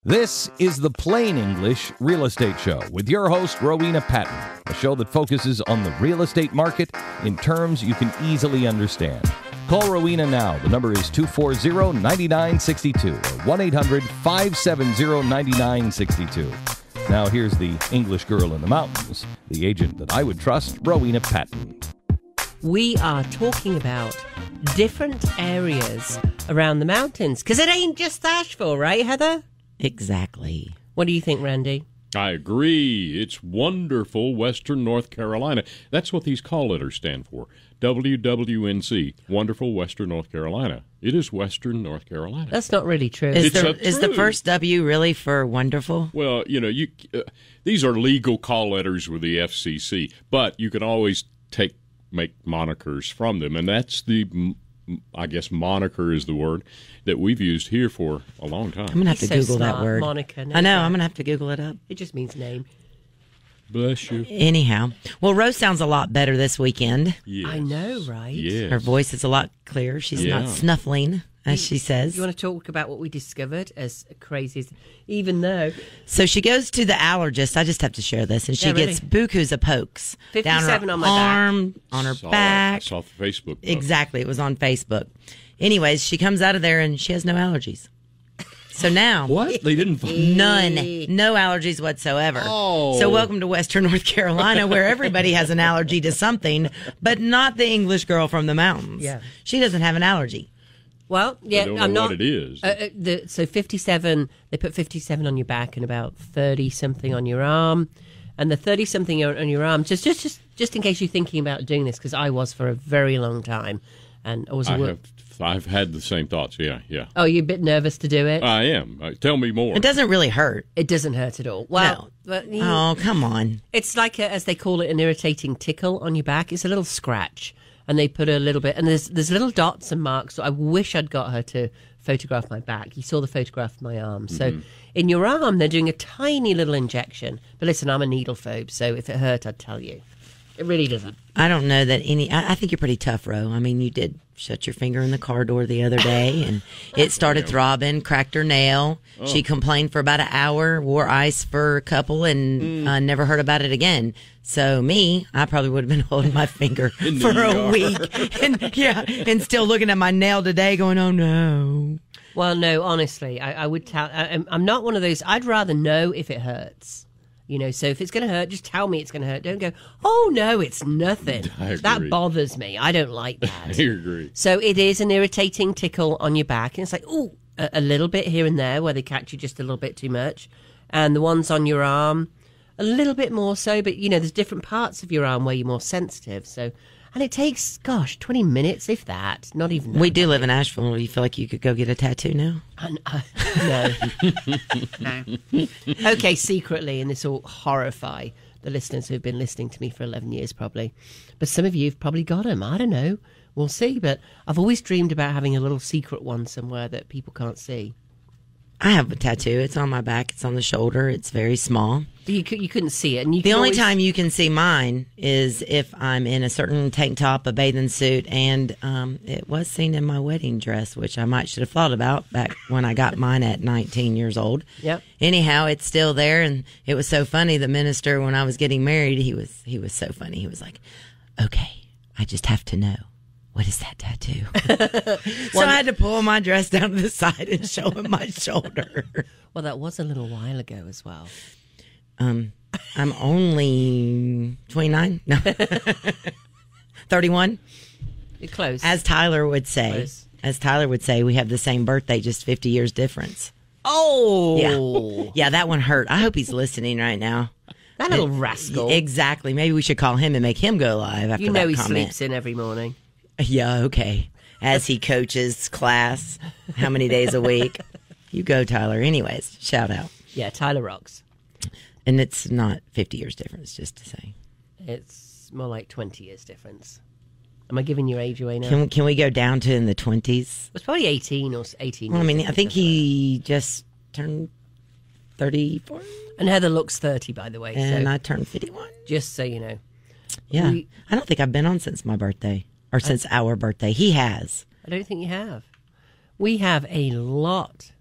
This is the Plain English Real Estate Show with your host, Rowena Patton, a show that focuses on the real estate market in terms you can easily understand. Call Rowena now. The number is 240-9962 or 1-800-570-9962. Now here's the English girl in the mountains, the agent that I would trust, Rowena Patton. We are talking about different areas around the mountains, because it ain't just Asheville, right, Heather? Exactly. What do you think, Randy? I agree. It's wonderful Western North Carolina. That's what these call letters stand for. WWNC, Wonderful Western North Carolina. It is Western North Carolina. That's not really true. Is the first W really for wonderful? Well, these are legal call letters with the FCC, but you can always make monikers from them, and that's the, I guess moniker is the word that we've used here for a long time. I'm going to have to Google that word. Monica, I know, I'm going to have to Google it up. It just means name. Bless you. Anyhow, well, Rose sounds a lot better this weekend. Yes. I know, right? Yes. Her voice is a lot clearer. She's not snuffling, as she says. You want to talk about what we discovered, as crazy as, even though... So she goes to the allergist. I just have to share this. And she gets bukus of pokes. 57 down her on my arm, back. on her back. I saw the Facebook post. Exactly. It was on Facebook. Anyways, she comes out of there and she has no allergies. So now... What? They didn't find... None. No allergies whatsoever. Oh. So welcome to Western North Carolina, where everybody has an allergy to something, but not the English girl from the mountains. Yeah. She doesn't have an allergy. Well, yeah, I don't know I'm not. What it is. So 57, they put 57 on your back and about 30-something on your arm. And the 30-something on your arm, just in case you're thinking about doing this, because I was for a very long time. And I was I've had the same thoughts, yeah. Oh, you're a bit nervous to do it? I am. Tell me more. It doesn't really hurt. It doesn't hurt at all. Well, No. but, Oh, come on. it's like, as they call it, an irritating tickle on your back. It's a little scratch. And they put a little bit, and there's little dots and marks. So I wish I'd got her to photograph my back. You saw the photograph of my arm. So in your arm, they're doing a tiny little injection. But listen, I'm a needle phobe, so if it hurt, I'd tell you. It really doesn't. I don't know that I think you're pretty tough, Ro. I mean, you did shut your finger in the car door the other day, and it started throbbing, cracked her nail. Oh. She complained for about an hour, wore ice for a couple, and never heard about it again. So I probably would have been holding my finger for a week. And still looking at my nail today going, oh, no. Well, no, honestly, I would tell. I'm not one of those. I'd rather know if it hurts. So if it's going to hurt, just tell me it's going to hurt. Don't go, oh, no, it's nothing. That bothers me. I don't like that. I agree. So it is an irritating tickle on your back. And it's like, oh, a little bit here and there where they catch you just a little bit too much. And the ones on your arm, a little bit more so. But, there's different parts of your arm where you're more sensitive. So, and it takes, 20 minutes, if that. Not even that. We do live in Asheville. You feel like you could go get a tattoo now? No. No. Okay, secretly, and this will horrify the listeners who've been listening to me for 11 years probably. But some of you have probably got them. I don't know. We'll see. But I've always dreamed about having a little secret one somewhere that people can't see. I have a tattoo. It's on my back. It's on the shoulder. It's very small. But you couldn't see it. And the only time you can see mine is if I'm in a certain tank top, a bathing suit, and it was seen in my wedding dress, which I should have thought about back when I got mine at 19 years old. Yep. Anyhow, it's still there, and it was so funny. The minister, when I was getting married, he was so funny. He was like, "Okay, I just have to know. What is that tattoo?" So I had to pull my dress down to the side and show him my shoulder. Well, that was a little while ago as well. I'm only 29. No. 31. You're close. As Tyler would say. We have the same birthday, just 50 years difference. Oh. Yeah, that one hurt. I hope he's listening right now. That little rascal. Exactly. Maybe we should call him and make him go live after that he comment. sleeps in every morning. Yeah, okay. As he coaches class, how many days a week? You go, Tyler. Anyways, shout out. Yeah, Tyler rocks. And it's not 50 years difference, just to say. It's more like 20 years difference. Am I giving your age away now? Can we go down to in the 20s? It's probably 18 or 18. Well, I mean, I think he just turned 34. And Heather looks 30, by the way. And I turned 51. Just so you know. Yeah. I don't think I've been on since my birthday. Or since our birthday. He has. I don't think you have. We have a lot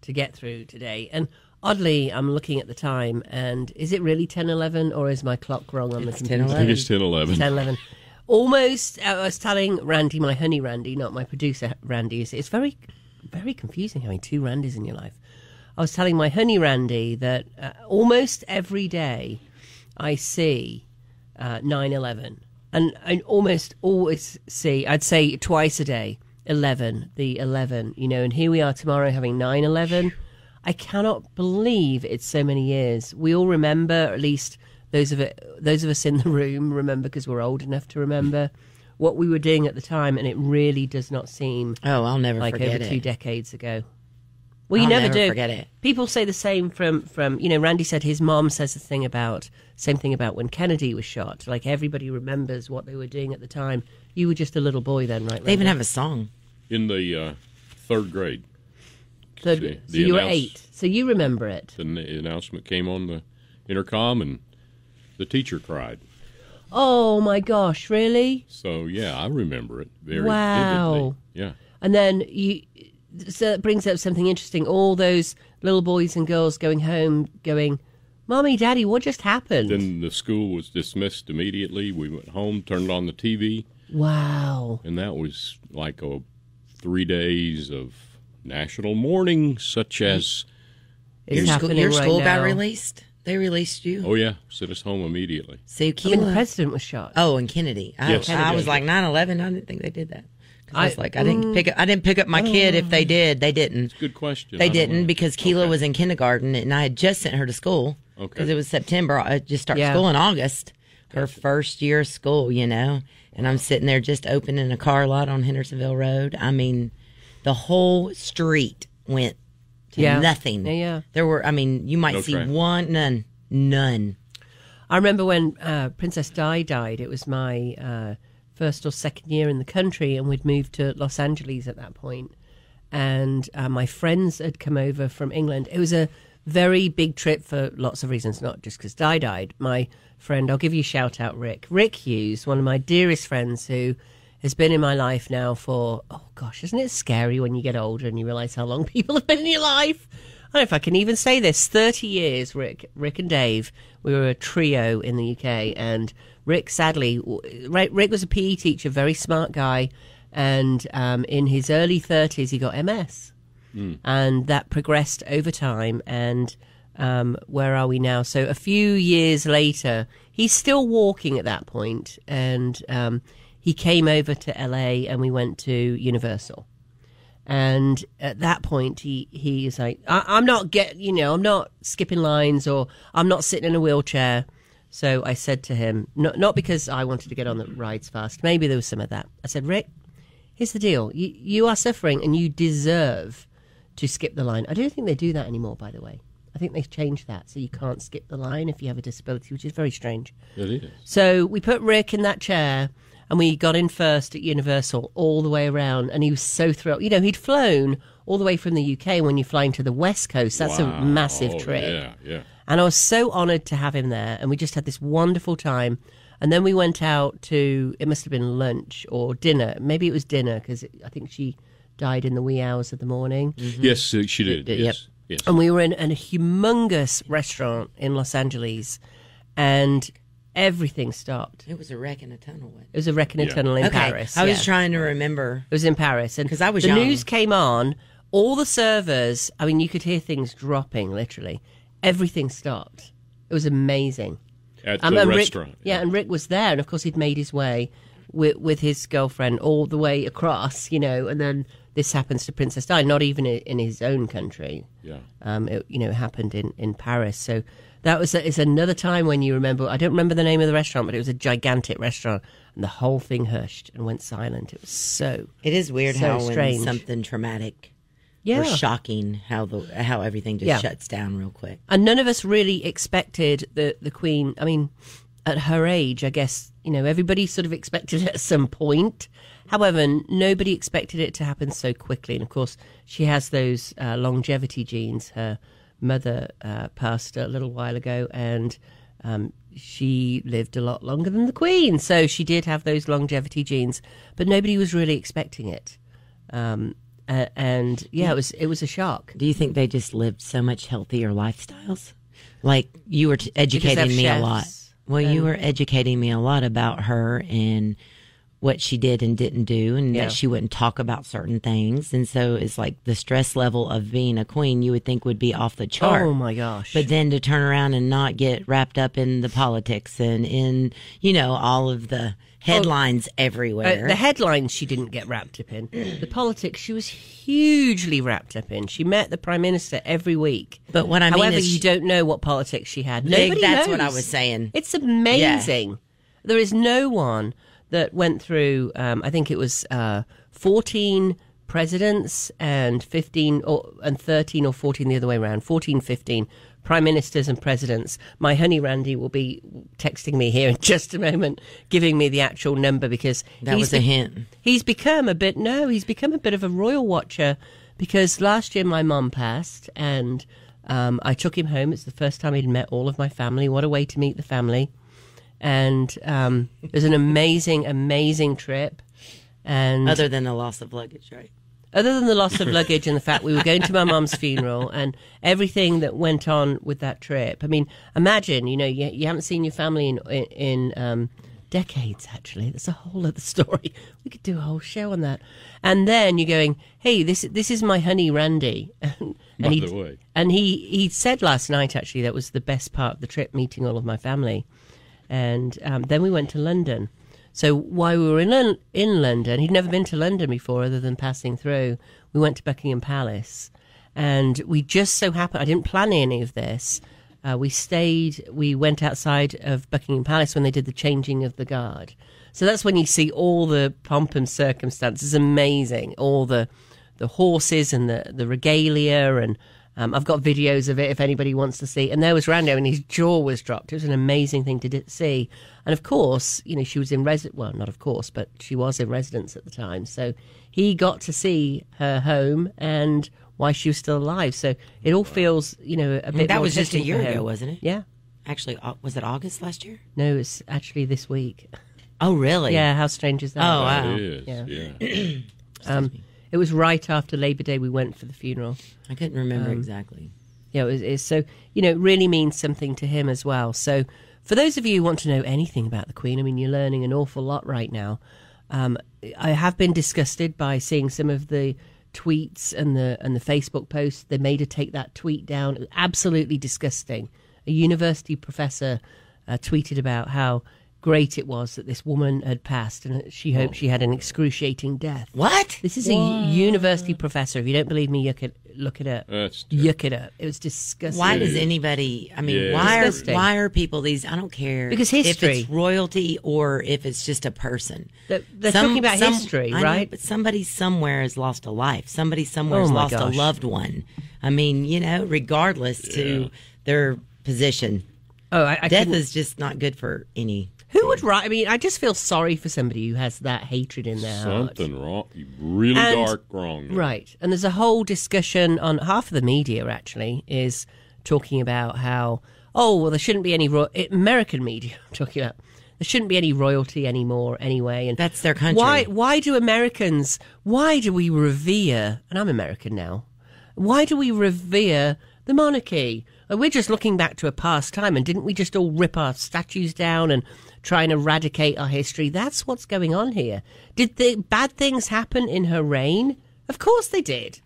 to get through today. And oddly, I'm looking at the time, and is it really 10:11, or is my clock wrong on the computer? 10:11. I think it's 10:11. 10:11. Almost. I was telling Randy, my honey Randy, not my producer Randy. It's very, very confusing having two Randys in your life. I was telling my honey Randy that almost every day I see 9/11, and I almost always see, I'd say twice a day, 11, the 11, and here we are tomorrow having 9/11. I cannot believe it's so many years. We all remember, at least those of us in the room remember, because we're old enough to remember what we were doing at the time, and it really does not seem I'll never like forget over it. 2 decades ago. Well, you I'll never do. forget it. People say the same from Randy said his mom says the same thing about when Kennedy was shot. Like, everybody remembers what they were doing at the time. You were just a little boy then, right, Randy? They even have a song. In the third grade. So The you were announce- 8, so you remember it. The announcement came on the intercom, and the teacher cried. Oh, my gosh, really? So, yeah, I remember it very Wow. vividly. Yeah. And then so that brings up something interesting. All those little boys and girls going home going, Mommy, Daddy, what just happened? Then the school was dismissed immediately. We went home, turned on the TV, Wow. and that was like 3 days of national mourning, such as, It's happening Your right school now. got released? They released you? oh, yeah, sent us home immediately. So I Keela, mean, the president was shot. oh, and Kennedy. Yes. I was like 9/11. I didn't think they did that. 'Cause I was I- like, I didn't pick up my kid. If they did, they didn't. Good question. They I don't didn't know. because Keela Okay. was in kindergarten, and I had just sent her to school Okay. because it was September. I just started Yeah. school in August, her first year of school, and I'm sitting there just opening a car lot on Hendersonville Road. I mean, the whole street went to Yeah. nothing. Yeah. There were, you might No see traffic. none. I remember when Princess Di died. It was my first or second year in the country, and we'd moved to Los Angeles at that point. And my friends had come over from England. It was a very big trip for lots of reasons, not just because Di died. My friend, I'll give you a shout out, Rick Hughes, one of my dearest friends, who has been in my life now for, oh gosh, isn't it scary when you get older and you realize how long people have been in your life? I don't know if I can even say this. 30 years, Rick and Dave. We were a trio in the UK, and Rick, sadly, Rick was a PE teacher, very smart guy, and in his early 30s, he got MS. And that progressed over time, and where are we now? So a few years later, he's still walking at that point, and he came over to LA, and we went to Universal. And at that point, he is like, I'm not I'm not skipping lines, or I'm not sitting in a wheelchair. So I said to him, not because I wanted to get on the rides fast. Maybe there was some of that. I said, Rick, here's the deal. You are suffering, and you deserve to skip the line. I don't think they do that anymore, by the way. I think they've changed that, so you can't skip the line if you have a disability, which is very strange. It is. So we put Rick in that chair, and we got in first at Universal all the way around, and he was so thrilled. He'd flown all the way from the UK. When you're flying to the West Coast, that's Wow. a massive Oh, trip. Yeah. And I was so honoured to have him there, and we just had this wonderful time. And then we went out to, it must have been lunch or dinner. Maybe it was dinner, because I think she died in the wee hours of the morning. Yes, she did. Yep. Yes. Yes. And we were in a humongous restaurant in Los Angeles, and everything stopped. It was a wreck in a tunnel. It was a wreck in a Yeah. tunnel in Okay, Paris. I was yeah. trying to remember. It was in Paris. And 'Cause I was the young. news came on, all the servers, I mean, you could hear things dropping, literally. Everything stopped. It was amazing. At the And restaurant. Rick, and Rick was there, and of course he'd made his way with his girlfriend all the way across, and then this happens to Princess Di, not even in his own country. Yeah. It happened in Paris. So that is another time when you remember. I don't remember the name of the restaurant, but it was a gigantic restaurant, and the whole thing hushed and went silent. It was so. It is weird So how strange. when something traumatic Yeah. or shocking, how everything just Yeah. shuts down real quick. And none of us really expected the Queen. I mean, at her age, I guess, everybody sort of expected it at some point. However, nobody expected it to happen so quickly. And of course, she has those longevity genes. Her mother passed a little while ago, and she lived a lot longer than the Queen. So she did have those longevity genes, but nobody was really expecting it. And yeah, it was a shock. Do you think they just lived so much healthier lifestyles? Like you were educating me a lot. Well, you were educating me a lot about her and what she did and didn't do, and that she wouldn't talk about certain things. And so it's like the stress level of being a queen you would think would be off the chart. Oh my gosh. But then to turn around and not get wrapped up in the politics and in, all of the headlines everywhere. The headlines she didn't get wrapped up in. The politics she was hugely wrapped up in. She met the Prime Minister every week. But what I mean However, is you don't know what politics she had. Nobody That's knows. what I was saying. It's amazing. Yeah. There is no one that went through, I think it was 14 presidents and 13 or 14 the other way around, 14, 15 prime ministers and presidents. My honey Randy will be texting me here in just a moment, giving me the actual number, because that was a hint. He's become a bit of a royal watcher, because last year my mum passed and I took him home. It's the first time he'd met all of my family. What a way to meet the family. And it was an amazing trip. And other than the loss of luggage, right? Other than the loss of luggage and the fact we were going to my mum's funeral and everything that went on with that trip. I mean, imagine, you haven't seen your family in decades, actually. That's a whole other story. We could do a whole show on that. And then you're going, hey, this is my honey Randy. And he said last night, actually, that was the best part of the trip, meeting all of my family. And then we went to London. So while we were in London, he'd never been to London before other than passing through. We went to Buckingham Palace. And we just so happened, I didn't plan any of this. We went outside of Buckingham Palace when they did the changing of the guard. So that's when you see all the pomp and circumstances. Amazing. All the horses and the regalia, and I've got videos of it if anybody wants to see. And there was Rando, and his jaw was dropped. It was an amazing thing to see. And of course, she was in well, not of course, but she was in residence at the time. So he got to see her home and why she was still alive. So it all feels, a bit. That was just a year ago, wasn't it? Yeah. Actually, was it August last year? No, it's actually this week. Oh, really? Yeah. How strange is that? Oh, wow. It is. Yeah. It was right after Labor Day we went for the funeral. I couldn't remember exactly. Yeah, it's so, it really means something to him as well. So for those of you who want to know anything about the Queen, I mean, you're learning an awful lot right now. I have been disgusted by seeing some of the tweets and the Facebook posts. They made her take that tweet down. It was absolutely disgusting. A university professor tweeted about how great it was that this woman had passed and she hoped she had an excruciating death. What? This is a university professor. If you don't believe me, look it up. Yuck it up. It was disgusting. Why does anybody, why are people I don't care. Because history. If it's royalty or if it's just a person. They're talking about history, right? I know, but somebody somewhere has lost a life. Somebody somewhere has lost a loved one. I mean, regardless to their position. Death is just not good for any. Who would write? I mean, I just feel sorry for somebody who has that hatred in their heart. Something wrong, really dark wrong. Right. And there's a whole discussion on half of the media, actually, is talking about how, there shouldn't be any American media, I'm talking about, there shouldn't be any royalty anymore anyway. And that's their country. Why do we revere, and I'm American now, why do we revere the monarchy? We're just looking back to a past time, and didn't we just all rip our statues down and try and eradicate our history? That's what's going on here. Did the bad things happen in her reign? Of course they did.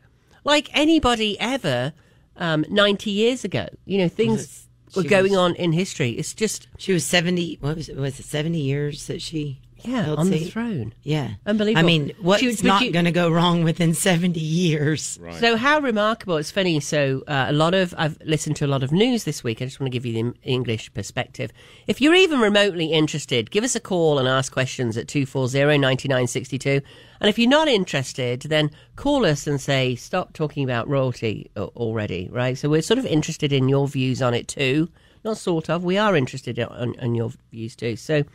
Like anybody ever 90 years ago. Things were going on in history. It's just... She was 70... What was it 70 years that she... Yeah, on the throne. Yeah. Unbelievable. I mean, what's not going to go wrong within 70 years? Right. So how remarkable. It's funny. So I've listened to a lot of news this week. I just want to give you the English perspective. If you're even remotely interested, give us a call and ask questions at 240-9962. And if you're not interested, then call us and say, stop talking about royalty already, right? So we're sort of interested in your views on it too. Not sort of. We are interested in your views too. So...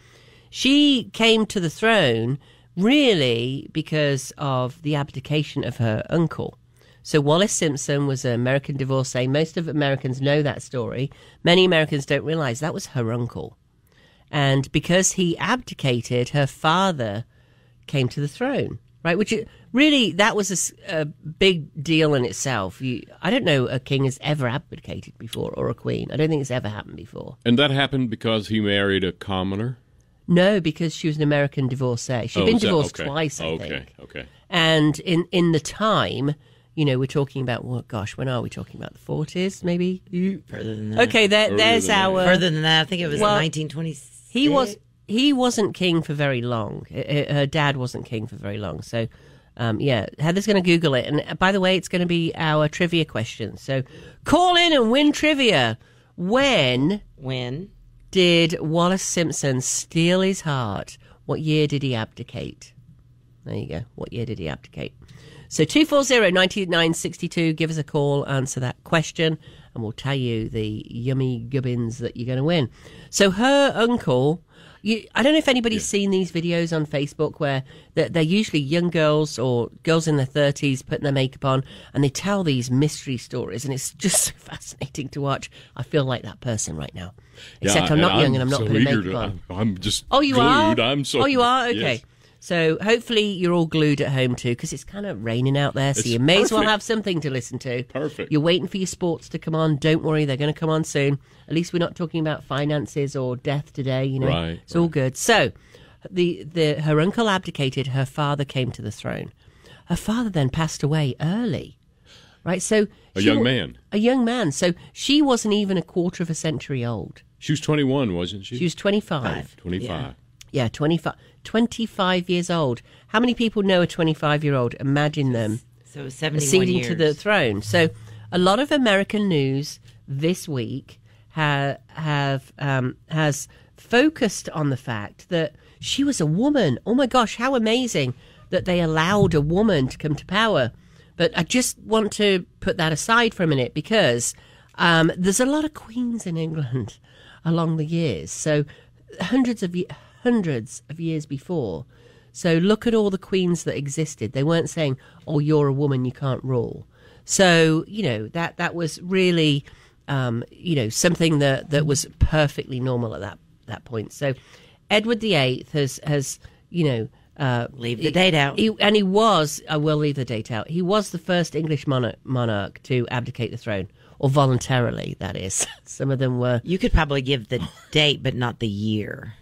she came to the throne really because of the abdication of her uncle. So Wallace Simpson was an American divorcee. Most of Americans know that story. Many Americans don't realize that was her uncle. And because he abdicated, her father came to the throne, right? Which really, that was a big deal in itself. I don't know a king has ever abdicated before, or a queen. I don't think it's ever happened before. And that happened because he married a commoner? No, because she was an American divorcee. She'd been divorced twice, I think. Okay. And in the time, we're talking about, when are we talking about? The 40s, maybe? Further than that. Okay, there's our... Further than that, I think it was 1926. He wasn't king for very long. Her dad wasn't king for very long. So, Heather's going to Google it. And by the way, it's going to be our trivia question. So call in and win trivia. When did Wallace Simpson steal his heart? What year did he abdicate? There you go. What year did he abdicate? So 240-9962, give us a call, answer that question, and we'll tell you the yummy gubbins that you're going to win. So her uncle... I don't know if anybody's seen these videos on Facebook where they're usually young girls or girls in their 30s putting their makeup on, and they tell these mystery stories, and it's just so fascinating to watch. I feel like that person right now. Except I'm not young and I'm not putting makeup on. I'm just you glued. Are? You are? Okay. Yes. So hopefully you're all glued at home too, because it's kind of raining out there, so you may as well have something to listen to. Perfect. You're waiting for your sports to come on. Don't worry, they're going to come on soon. At least we're not talking about finances or death today. Right. It's all good. So her uncle abdicated. Her father came to the throne. Her father then passed away early. Right. So a young man. A young man. So she wasn't even a quarter of a century old. She was 21, wasn't she? She was 25. 25. Yeah, 25 years old. How many people know a 25-year-old? Imagine them so 71 acceding years. to the throne. So a lot of American news this week has focused on the fact that she was a woman. Oh, my gosh, how amazing that they allowed a woman to come to power. But I just want to put that aside for a minute because there's a lot of queens in England along the years. So hundreds of years before. So look at all the queens that existed. They weren't saying, oh, you're a woman, you can't rule. So, that was really, something that was perfectly normal at that point. So Edward VIII has leave the date out. I will leave the date out. He was the first English monarch to abdicate the throne, or voluntarily, that is. Some of them were... You could probably give the date, but not the year.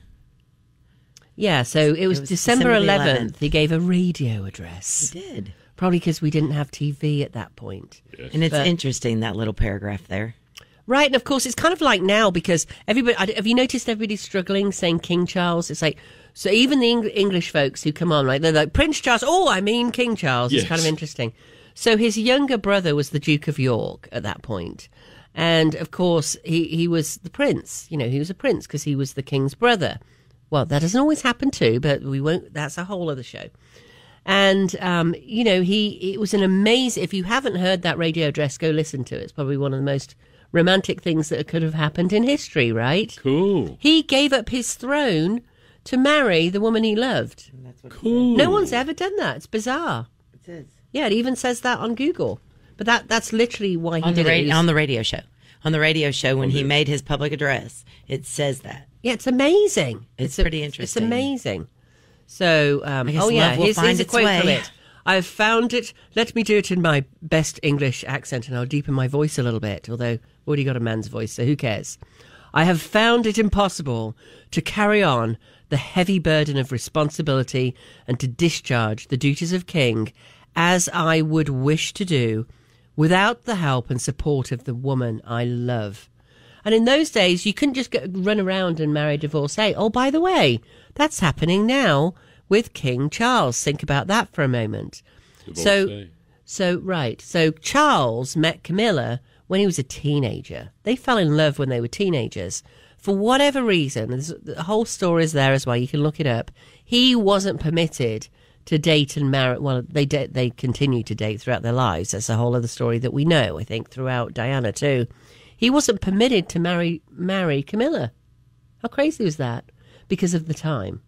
Yeah, so it was December 11th. He gave a radio address. He did. Probably because we didn't have TV at that point. Yes. And it's interesting, that little paragraph there. Right, and of course it's kind of like now because everybody... Have you noticed everybody's struggling saying King Charles? It's like... So even the English folks who come on, right, they're like, Prince Charles, King Charles. Yes. It's kind of interesting. So his younger brother was the Duke of York at that point. And, of course, he was the prince. He was a prince because he was the king's brother. Well, that doesn't always happen too, but we won't. That's a whole other show. And, it was an amazing... If you haven't heard that radio address, go listen to it. It's probably one of the most romantic things that could have happened in history, right? Cool. He gave up his throne to marry the woman he loved. Cool. No one's ever done that. It's bizarre. It is. Yeah, it even says that on Google. But that's literally why he did it. On the radio show. On the radio show, when he made his public address, it says that. Yeah, it's amazing. It's pretty interesting. It's amazing. So, here's a quote from it. I've found it. Let me do it in my best English accent, and I'll deepen my voice a little bit, although I've already got a man's voice, so who cares? I have found it impossible to carry on the heavy burden of responsibility and to discharge the duties of king as I would wish to do without the help and support of the woman I love. And in those days, you couldn't just run around and marry a divorcee. Oh, by the way, that's happening now with King Charles. Think about that for a moment. Divorcee. So Charles met Camilla when he was a teenager. They fell in love when they were teenagers. For whatever reason, the whole story is there as well. You can look it up. He wasn't permitted to date and marry. Well, they continue to date throughout their lives. That's a whole other story that we know, I think, throughout Diana too. He wasn't permitted to marry Camilla. How crazy was that? Because of the time.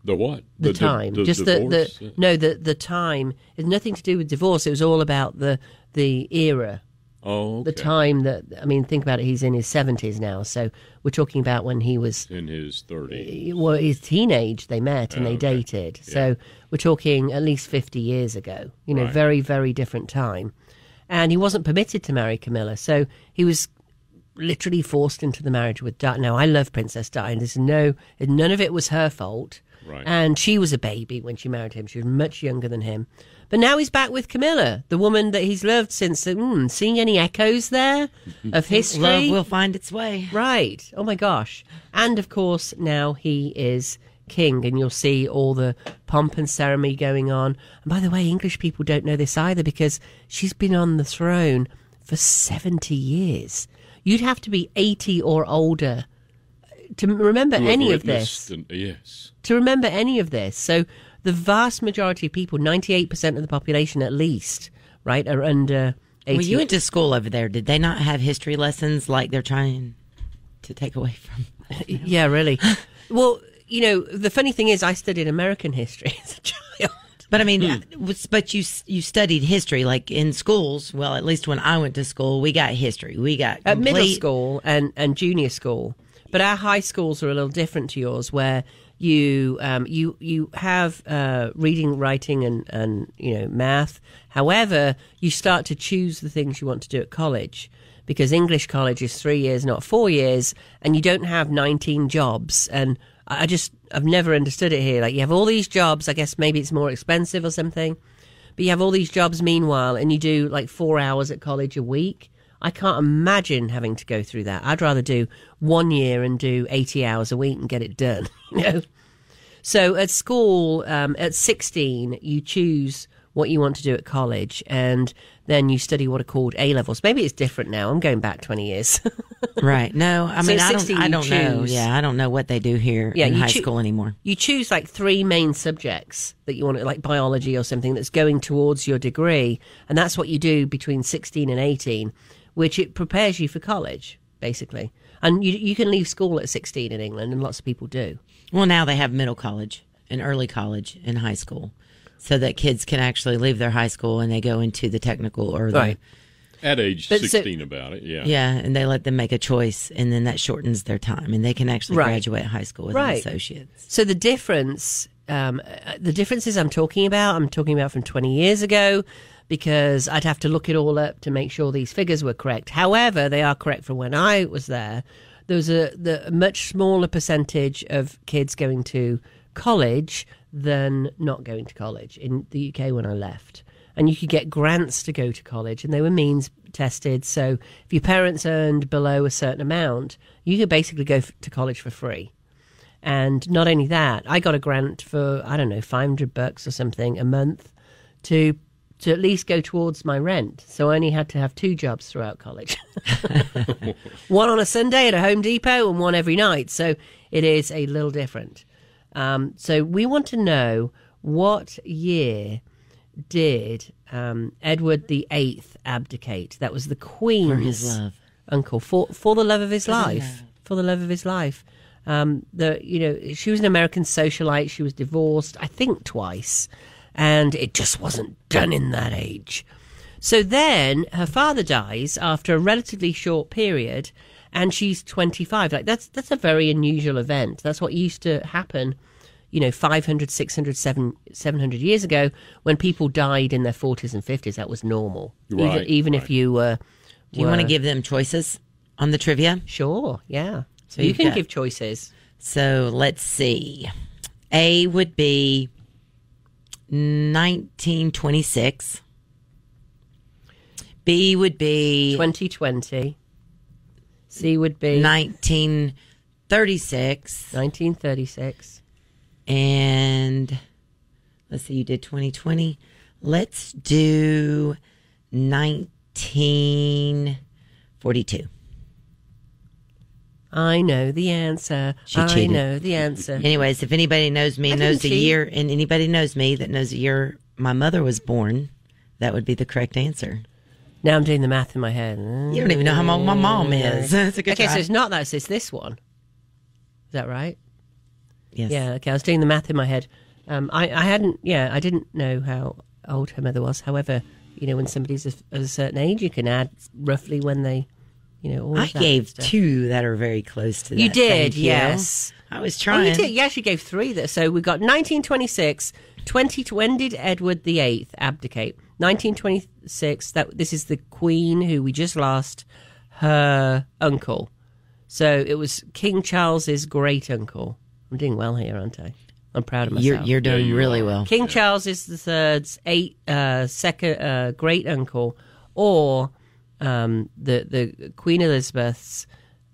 The what? The time. Just the time. It had nothing to do with divorce. It was all about the era. Oh, okay. The time that, I mean, think about it, he's in his 70s now, so we're talking about when he was... In his 30s. Well, his teenage, they met and they dated. So we're talking at least 50 years ago. Right. Very, very different time. And he wasn't permitted to marry Camilla, so he was literally forced into the marriage with Di. Now, I love Princess Di, and none of it was her fault. Right. And she was a baby when she married him. She was much younger than him. But now he's back with Camilla, the woman that he's loved since. Seeing any echoes there of history? Love will find its way. Right. Oh, my gosh. And, of course, now he is king, and you'll see all the pomp and ceremony going on. And, by the way, English people don't know this either, because she's been on the throne for 70 years. You'd have to be 80 or older to remember any of this. Yes. To remember any of this. So the vast majority of people, 98% of the population at least, right, are under 80. Well, you went to school over there. Did they not have history lessons like they're trying to take away from? Yeah, really. Well, the funny thing is I studied American history as a child. But I mean, but you studied history like in schools. Well, at least when I went to school, we got history. We got at middle school and junior school. But our high schools are a little different to yours, where you have reading, writing, and math. However, you start to choose the things you want to do at college, because English college is 3 years, not 4 years, and you don't have 19 jobs. And I've never understood it here. Like, you have all these jobs. I guess maybe it's more expensive or something, but you have all these jobs meanwhile, and you do like 4 hours at college a week. I can't imagine having to go through that. I'd rather do 1 year and do 80 hours a week and get it done. So at school, at 16, you choose what you want to do at college, and then you study what are called A-levels. Maybe it's different now. I'm going back 20 years. Right. No, I mean, I don't know. Choose. Yeah, I don't know what they do here in high school anymore. You choose like 3 main subjects that you want, like biology or something that's going towards your degree, and that's what you do between 16 and 18, which it prepares you for college, basically. And you can leave school at 16 in England, and lots of people do. Well, now they have middle college and early college in high school, so that kids can actually leave their high school and they go into the technical or the... Right. At age 16 about it, yeah. Yeah, and they let them make a choice, and then that shortens their time, and they can actually graduate high school with an associate's. So the differences I'm talking about from 20 years ago, because I'd have to look it all up to make sure these figures were correct. However, they are correct from when I was there. There was a much smaller percentage of kids going to college than not going to college in the UK when I left. And you could get grants to go to college, and they were means tested. So if your parents earned below a certain amount, you could basically go to college for free. And not only that, I got a grant for, I don't know, $500 or something a month to at least go towards my rent. So I only had to have 2 jobs throughout college. One on a Sunday at a Home Depot and one every night. So it is a little different. So we want to know, what year did Edward VIII abdicate? That was the Queen's for his love. Uncle, for the love of his life. For the love of his life. She was an American socialite. She was divorced, I think, twice, and it just wasn't done in that age. So then her father dies after a relatively short period, and she's 25. Like, that's a very unusual event. That's what used to happen, 500, 600, 700 years ago, when people died in their 40s and 50s. That was normal. Right, even if you were... Do you want to give them choices on the trivia? Sure, yeah. So you can give choices. So let's see. A would be 1926. B would be 2020. C would be 1936. 1936. And let's see, you did 2020. Let's do 1942. I know the answer. I know the answer. Anyways, if anybody knows me, knows the year, and anybody knows me that knows the year my mother was born, that would be the correct answer. Now I'm doing the math in my head. You don't even know how old my mom is. That's a good try. So it's not that, it's this one. Is that right? Yes. Yeah, okay, I was doing the math in my head. I didn't know how old her mother was. However, when somebody's at a certain age, you can add roughly when they, all I of that gave stuff. 2 that are very close to that. You did, Thank you. yes. I was Oh, trying. you did. You actually gave 3 there. So we got 1926. When did Edward VIII abdicate? 1926. This is the Queen who we just lost. Her uncle. So it was King Charles's great uncle. I'm doing well here, aren't I? I'm proud of myself. You're doing really well. King Charles is the third's second great uncle, or the Queen Elizabeth's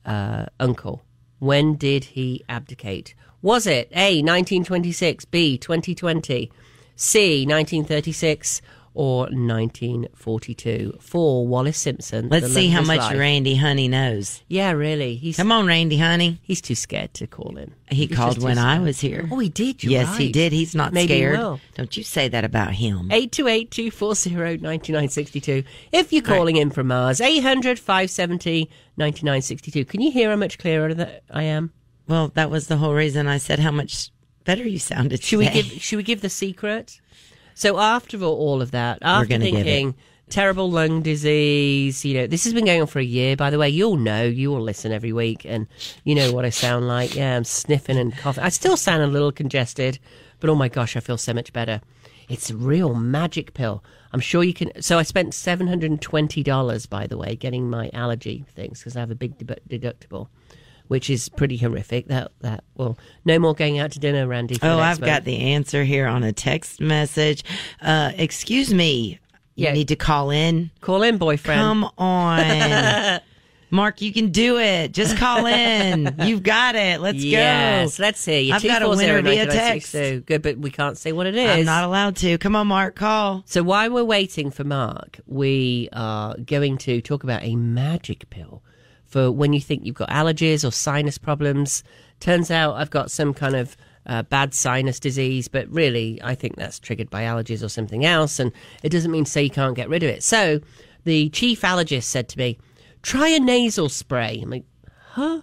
uncle. When did he abdicate? Was it A, 1926, B, 2020, C, 1936, or 1942? For Wallace Simpson. Let's see how much life. Randy Honey knows. Yeah, really. Come on, Randy Honey. He's too scared to call in. He He's called just when too I scared. was here. Oh, he did? Yes, Right. he did. He's not Maybe he scared. will. Don't you say that about him. 828-240-9962. If you're calling in from Mars, 800-570-9962. Can you hear how much clearer that I am? Well, that was the whole reason I said how much better you sounded today. Should we give the secret? So after all of that, after gonna give thinking terrible lung disease, this has been going on for a year, by the way. You all listen every week, and you know what I sound like. Yeah, I'm sniffing and coughing. I still sound a little congested, but oh my gosh, I feel so much better. It's a real magic pill. I'm sure you can. So I spent $720, by the way, getting my allergy things because I have a big deductible, which is pretty horrific. Well, no more going out to dinner, Randy. For the next I've got the answer here on a text message. Excuse me. You need to call in. Call in, boyfriend. Come on. Mark, you can do it. Just call in. You've got it. Let's go. Yes, let's see. I've got a winner via text. Good, but we can't say what it is. I'm not allowed to. Come on, Mark, call. So while we're waiting for Mark, we are going to talk about a magic pill for when you think you've got allergies or sinus problems. Turns out I've got some kind of bad sinus disease, but really I think that's triggered by allergies or something else, and it doesn't mean to say you can't get rid of it. So the chief allergist said to me, try a nasal spray. I'm like, huh?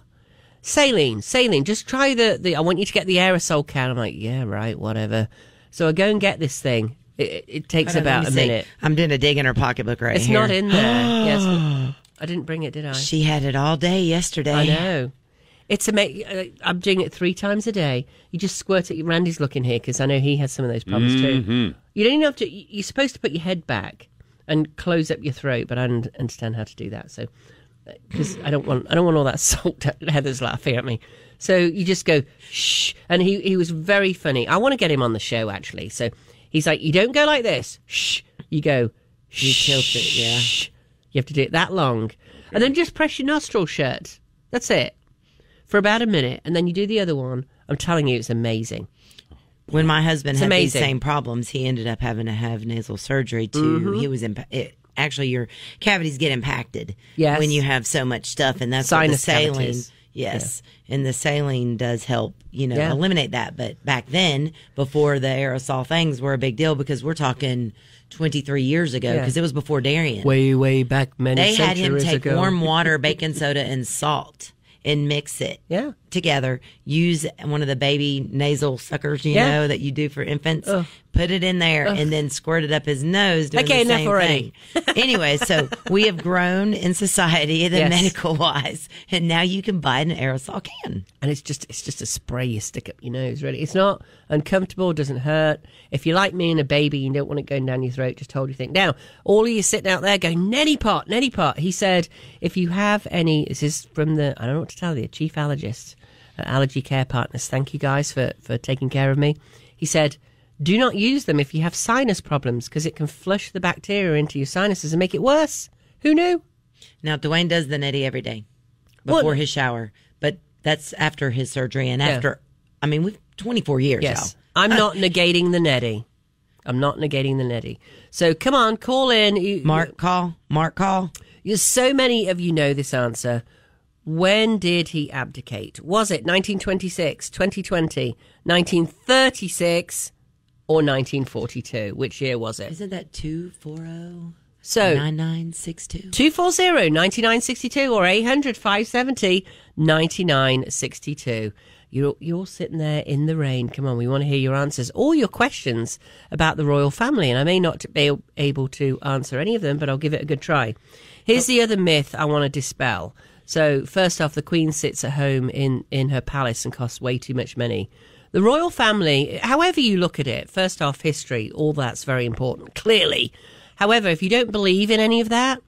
Saline, just try the I want you to get the aerosol can. I'm like, yeah, right, whatever. So I go and get this thing. It takes about a minute. I'm doing a dig in her pocketbook right it's here. It's not in there. Yes, I didn't bring it, did I? She had it all day yesterday. I know. It's amazing. I'm doing it 3 times a day. You just squirt it. Randy's looking here because I know he has some of those problems too. You don't even have to. You're supposed to put your head back and close up your throat, but I don't understand how to do that. So, because I don't want all that salt. Heather's laughing at me. So you just go shh, and he was very funny. I want to get him on the show actually. So he's like, you don't go like this. Shh. You go. Shh. You tilt it. Yeah. You have to do it that long, and then just press your nostril shut. That's it. For about a minute, and then you do the other one. I'm telling you, it's amazing. When my husband had these amazing. same problems, he ended up having to have nasal surgery too. He was actually your cavities get impacted when you have so much stuff, and that's Sinus what the saline. cavities. Yes, and the saline does help, eliminate that. But back then, before the aerosol things were a big deal, because we're talking 23 years ago, because it was before Darien. Way back many They had centuries him take ago. warm water, baking soda, and salt. And mix it together. Use one of the baby nasal suckers, you know, that you do for infants. Put it in there and then squirt it up his nose. Doing Okay, the same enough already. thing. Anyway, so we have grown in society, medical wise, and now you can buy an aerosol can. And it's just a spray you stick up your nose. Really, it's not uncomfortable. Doesn't hurt. If you're like me and a baby, you don't want it going down your throat. Just hold your thing. Now, all of you sitting out there going, neti pot. He said, if you have any, this is from I don't know what to tell you, chief allergist, Allergy Care Partners. Thank you guys for taking care of me. He said, do not use them if you have sinus problems because it can flush the bacteria into your sinuses and make it worse. Who knew? Now, Dwayne does the neti every day before his shower, but that's after his surgery and after, we've 24 years, Yes. y'all. I'm not negating the neti. So come on, call in. Mark, call. So many of you know this answer. When did he abdicate? Was it 1926, 2020, 1936, or 1942? Which year was it? Isn't that 240? So 9962. 240-9962 or 800-570-9962. You're all sitting there in the rain. Come on, we want to hear your answers, all your questions about the royal family. And I may not be able to answer any of them, but I'll give it a good try. Here's the other myth I want to dispel. So first off, the Queen sits at home in her palace and costs way too much money. The royal family, however you look at it, first off, history, all that's very important, clearly. However, if you don't believe in any of that,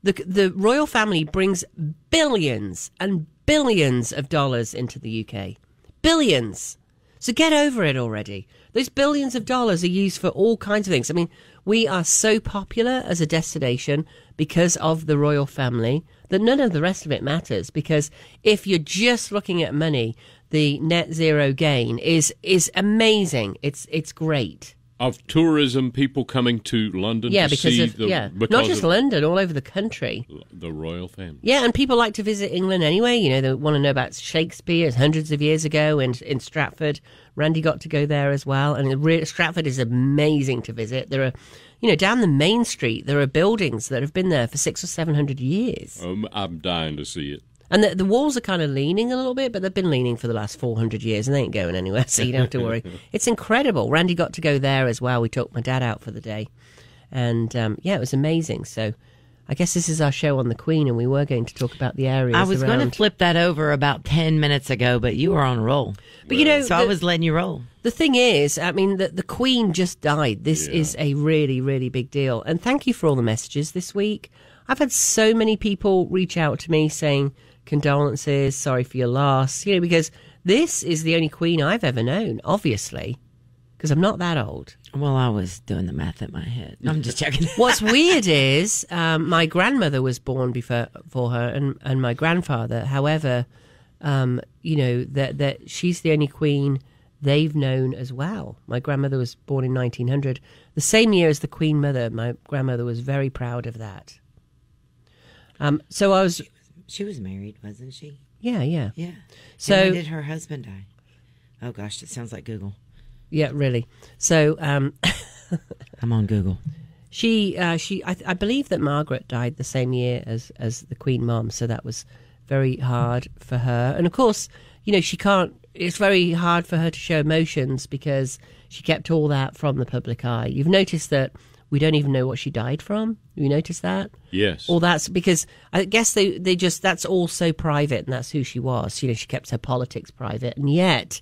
the royal family brings billions and billions of dollars into the UK. Billions. So get over it already. Those billions of dollars are used for all kinds of things. I mean, we are so popular as a destination because of the royal family that none of the rest of it matters. Because if you're just looking at money, the net zero gain is amazing. It's great. Of tourism, people coming to London to see not just London, all over the country. The royal family. Yeah, and people like to visit England anyway. You know, they want to know about Shakespeare hundreds of years ago in Stratford. Randy got to go there as well. And Stratford is amazing to visit. There are, down the main street, there are buildings that have been there for 600 or 700 years. I'm dying to see it. And the walls are kind of leaning a little bit, but they've been leaning for the last 400 years and they ain't going anywhere, so you don't have to worry. It's incredible. Randy got to go there as well. We took my dad out for the day. And, it was amazing. So I guess this is our show on the Queen, and we were going to talk about the areas I was around. going to flip that over about 10 minutes ago, but you were on a roll. But, so I was letting you roll. The thing is, I mean, the Queen just died. This is a really, really big deal. And thank you for all the messages this week. I've had so many people reach out to me saying, condolences, sorry for your loss, because this is the only Queen I've ever known, obviously, because I'm not that old. Well, I was doing the math in my head. I'm just checking. What's weird is my grandmother was born before her and my grandfather. However, that she's the only Queen they've known as well. My grandmother was born in 1900, the same year as the Queen Mother. My grandmother was very proud of that. So I was... She was married, wasn't she? Yeah. Yeah. So and when did her husband die? Oh gosh, it sounds like Google. Yeah, really. So I'm on Google. I believe that Margaret died the same year as the Queen Mom, so that was very hard for her. And of course, she can't. It's very hard for her to show emotions because she kept all that from the public eye. You've noticed that. We don't even know what she died from. You notice that? Yes. All that's because I guess they just, that's all so private, and that's who she was. She kept her politics private, and yet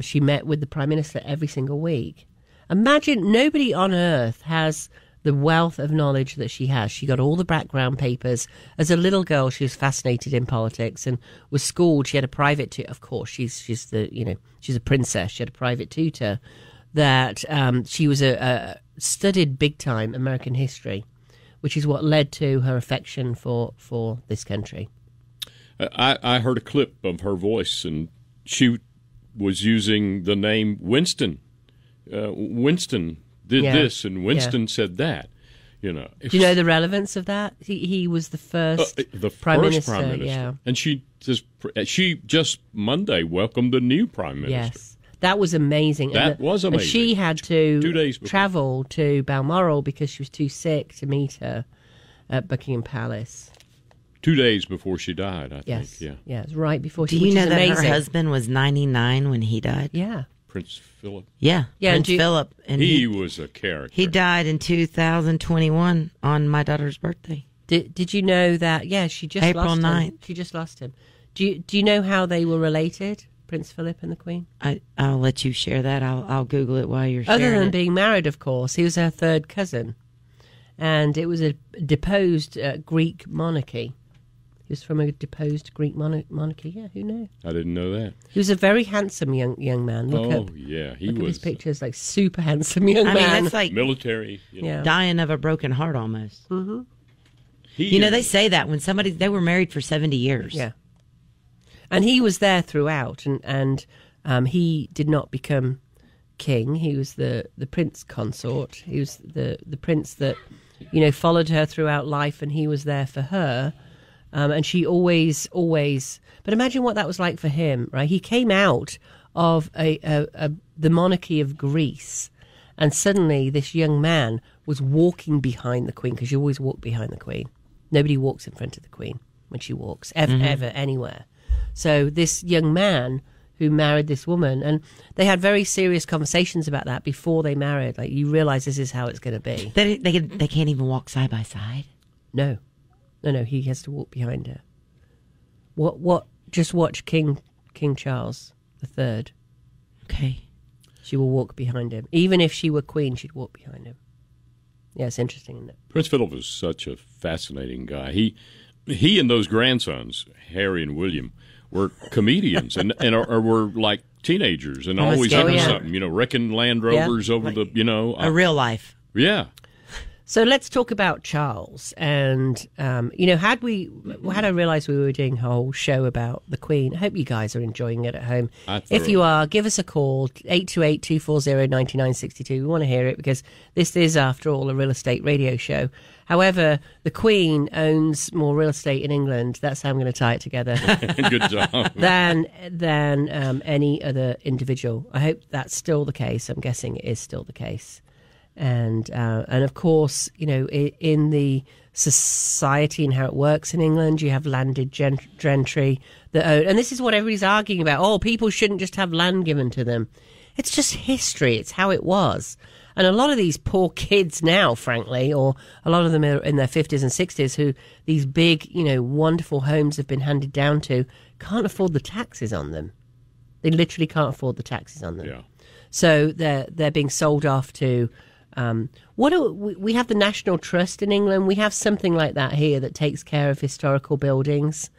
she met with the Prime Minister every single week. Imagine, nobody on earth has the wealth of knowledge that she has. She got all the background papers. As a little girl, she was fascinated in politics and was schooled. She had a private tutor. Of course, she's a princess. She had a private tutor that she was studied big time American history, which is what led to her affection for this country. I heard a clip of her voice, and she was using the name Winston. Winston did this, and Winston said that. Do you know the relevance of that? He was the first prime minister. Yeah, and she just Monday welcomed the new prime minister. Yes. That was amazing. That was amazing. And she had to 2 days before. travel to Balmoral because she was too sick to meet her at Buckingham Palace. 2 days before she died, I think. Yeah, it was right before she died. Do you know that amazing. her husband was 99 when he died? Yeah. Prince Philip? Yeah, Prince Philip. And he was a character. He died in 2021 on my daughter's birthday. Did you know that? Yeah, she just April lost 9th. him. She just lost him. Do you know how they were related? Prince Philip and the Queen? I'll let you share that. I'll Google it while you're sharing it. Other than being married, of course, he was her third cousin. And it was a deposed Greek monarchy. He was from a deposed Greek monarchy. Yeah, who knew? I didn't know that. He was a very handsome young man. Look he was. Look at his pictures, like super handsome young man. I mean, that's like military. Dying of a broken heart almost. Mm-hmm. They say that when they were married for 70 years. Yeah. And he was there throughout, and he did not become king. He was the prince consort. He was the prince that, followed her throughout life, and he was there for her. And she always. But imagine what that was like for him, right? He came out of the monarchy of Greece, and suddenly this young man was walking behind the Queen, because you always walk behind the Queen. Nobody walks in front of the Queen when she walks ever anywhere. So this young man who married this woman, and they had very serious conversations about that before they married. Like, you realize this is how it's going to be. They can't even walk side by side. No, he has to walk behind her. What? Just watch King Charles III. Okay. She will walk behind him. Even if she were queen, she'd walk behind him. Yeah, it's interesting, isn't it? Prince Philip was such a fascinating guy. He and those grandsons, Harry and William, were comedians and were like teenagers and always into something, wrecking Land Rovers over the, a real life. Yeah. So let's talk about Charles. And, had I realised we were doing a whole show about the Queen. I hope you guys are enjoying it at home. If you are, give us a call, 828-240-9962. We want to hear it because this is, after all, a real estate radio show. However, the Queen owns more real estate in England. That's how I'm going to tie it together. Good job. than any other individual. I hope that's still the case. I'm guessing it is still the case. And of course, in the society and how it works in England, you have landed gentry that own, and this is what everybody's arguing about. Oh, people shouldn't just have land given to them. It's just history. It's how it was. And a lot of these poor kids now, frankly, or a lot of them are in their 50s and 60s who these big, wonderful homes have been handed down to, can't afford the taxes on them. They literally can't afford the taxes on them. Yeah. So they're being sold off to... we have the National Trust in England. We have something like that here that takes care of historical buildings.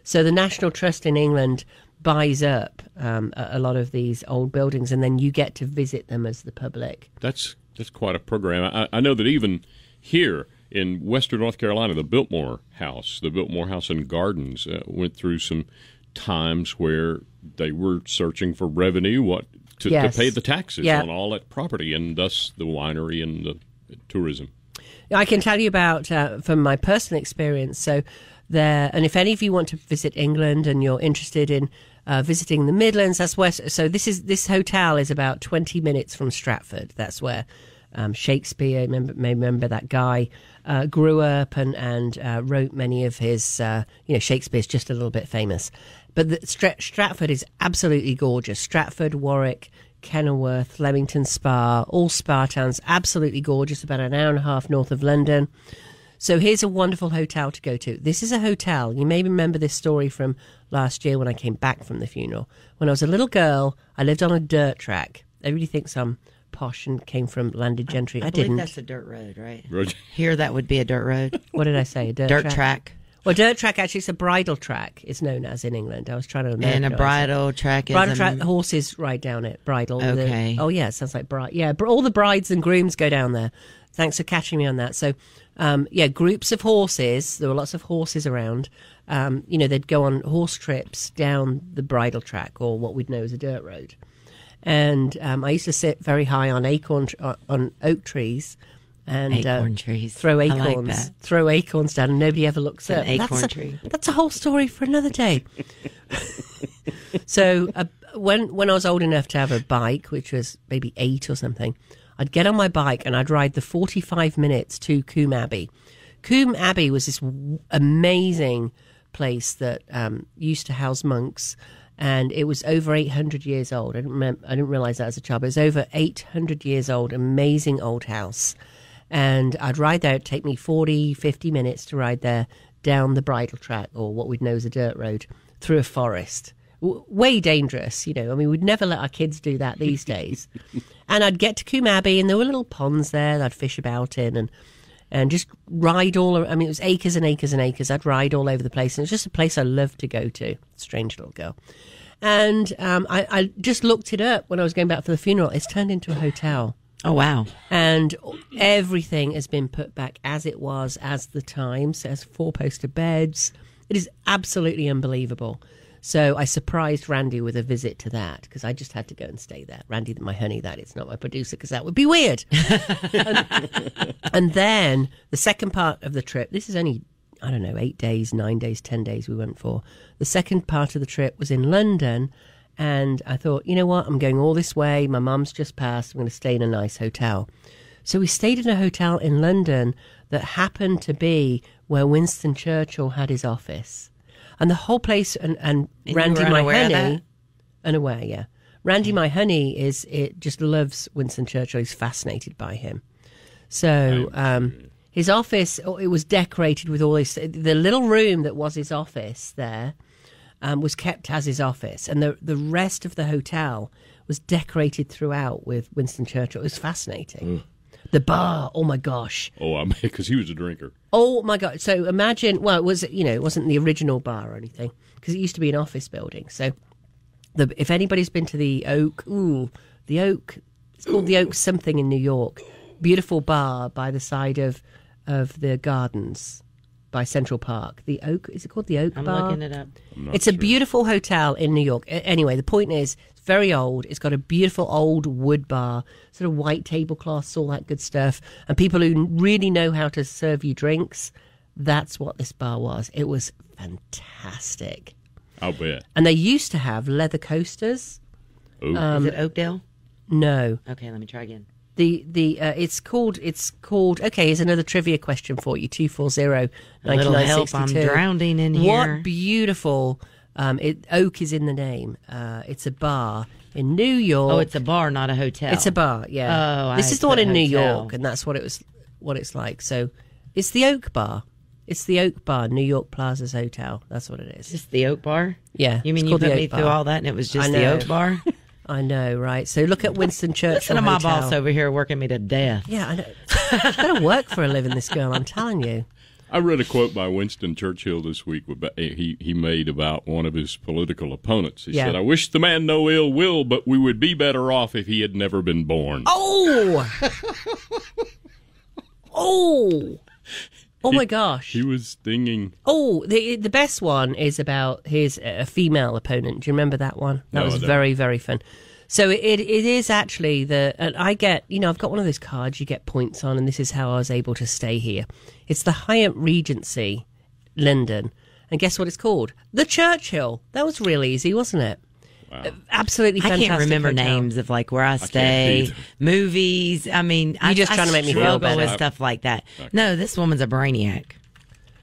So the National Trust in England buys up a lot of these old buildings, and then you get to visit them as the public. That's quite a program. I know that even here in Western North Carolina, the Biltmore House and Gardens went through some times where they were searching for revenue, to pay the taxes on all that property, and thus the winery and the tourism. I can tell you about from my personal experience. So there, and if any of you want to visit England and you're interested in visiting the Midlands, that's where. So this hotel is about 20 minutes from Stratford. That's where Shakespeare, may remember that guy, grew up and wrote many of his. Shakespeare's just a little bit famous. But Stratford is absolutely gorgeous. Stratford, Warwick, Kenilworth, Leamington Spa, all spa towns, absolutely gorgeous, about an hour and a half north of London. So here's a wonderful hotel to go to. This is a hotel. You may remember this story from last year when I came back from the funeral. When I was a little girl, I lived on a dirt track. Everybody thinks I'm posh and came from landed gentry. I didn't. That's a dirt road, right? Here, that would be a dirt road. What did I say? A dirt track. Well, dirt track, actually, it's a bridle track, it's known as in England. I was trying to Americanize And a bridle track is... Bridle track, the horses ride down it, bridle. Okay. It sounds like bride. Yeah, all the brides and grooms go down there. Thanks for catching me on that. So, groups of horses, there were lots of horses around. They'd go on horse trips down the bridle track, or what we'd know as a dirt road. And I used to sit very high on oak trees, and acorn trees. Throw acorns down, and nobody ever looks up. Tree. That's a whole story for another day. So when I was old enough to have a bike, which was maybe 8 or something, I'd get on my bike and I'd ride the 45 minutes to Combe Abbey. Combe Abbey was this amazing place that used to house monks. And it was over 800 years old. I didn't realize that as a child, but it was over 800 years old, amazing old house. And I'd ride there. It'd take me 40, 50 minutes to ride there down the bridle track, or what we'd know as a dirt road, through a forest. Way dangerous, we'd never let our kids do that these days. And I'd get to Combe Abbey, and there were little ponds there that I'd fish about in, and just ride all around. It was acres and acres and acres. I'd ride all over the place, and it was just a place I loved to go to. Strange little girl. And I just looked it up when I was going back for the funeral. It's turned into a hotel. Oh, wow. And everything has been put back as it was, as the time. So it has 4-poster beds. It is absolutely unbelievable. So I surprised Randy with a visit to that, because I just had to go and stay there. Randy, my honey, that is not my producer, because that would be weird. And then the second part of the trip, this is only, 8 days, 9 days, 10 days we went for. The second part of the trip was in London, and I thought, you know what, I'm going all this way. My mum's just passed. I'm going to stay in a nice hotel. So we stayed in a hotel in London that happened to be where Winston Churchill had his office. And the whole place, and Randy, my honey, and aware, yeah. Randy, my honey, just loves Winston Churchill. He's fascinated by him. So his office, it was decorated with all this. The little room that was his office there was kept as his office, and the rest of the hotel was decorated throughout with Winston Churchill. It was fascinating. The bar, oh my gosh. Oh, I mean, because he was a drinker. Oh my God. So imagine, well, it wasn't the original bar or anything, because it used to be an office building. So if anybody's been to the Oak, it's called the Oak something in New York. Beautiful bar by the side of the gardens by Central Park. The Oak, is it called the Oak Bar? I'm looking it up. It's a beautiful hotel in New York. Anyway, the point is, it's very old. It's got a beautiful old wood bar, sort of white tablecloths, all that good stuff. And people who really know how to serve you drinks, that's what this bar was. It was fantastic. I'll bet. And they used to have leather coasters. Is it Oakdale? No. Okay, let me try again. It's called okay, here's another trivia question for you. 240-9962. A little help, I'm drowning in here. What beautiful Oak is in the name. It's a bar in New York. Oh, it's a bar, not a hotel. It's a bar, yeah. Oh, this is the one in New York, and that's what it's like. So it's the Oak Bar. It's the Oak Bar, New York Plaza's hotel. That's what it is. Just the Oak Bar? Yeah. You mean you put me through all that and it was just the Oak Bar? I know, right? So look at Winston Churchill. Listen to my boss over here working me to death. Yeah, I know. She's got to work for a living, this girl, I'm telling you. I read a quote by Winston Churchill this week he made about one of his political opponents. He said, "I wish the man no ill will, but we would be better off if he had never been born." Oh! Oh my gosh. He was stinging. Oh, the best one is about his female opponent. Do you remember that one? That was very, very fun. So it is actually and I get, I've got one of those cards you get points on, and this is how I was able to stay here. It's the Hyatt Regency, London. And guess what it's called? The Churchill. That was real easy, wasn't it? Wow. Absolutely fantastic. I can't remember hotel. names of like where I stay, movies. I mean, You're just trying to make me feel struggle better with stuff like that. Okay. No, this woman's a brainiac.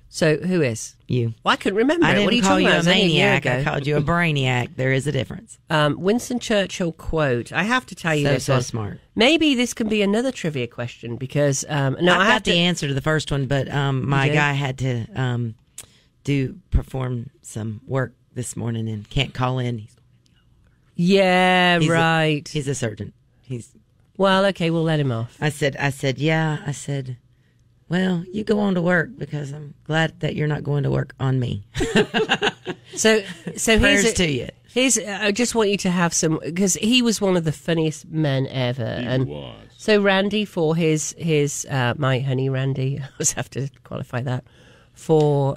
So who is? You. Well, I couldn't remember. I didn't what are you call talking you about? a maniac. It was only a year I ago. called you a brainiac. There is a difference. Winston Churchill quote. I have to tell you this So one. smart. Maybe this can be another trivia question because I I have got the answer to the first one, but my did? guy had to perform some work this morning and can't call in. Yeah, He's right. He's a surgeon. Well, okay, we'll let him off. I said, yeah. I said, well, you go on to work because I'm glad that you're not going to work on me. So Prayers to you. I just want you to have some, because he was one of the funniest men ever. He and was. So Randy, for his my honey Randy, I always have to qualify that, for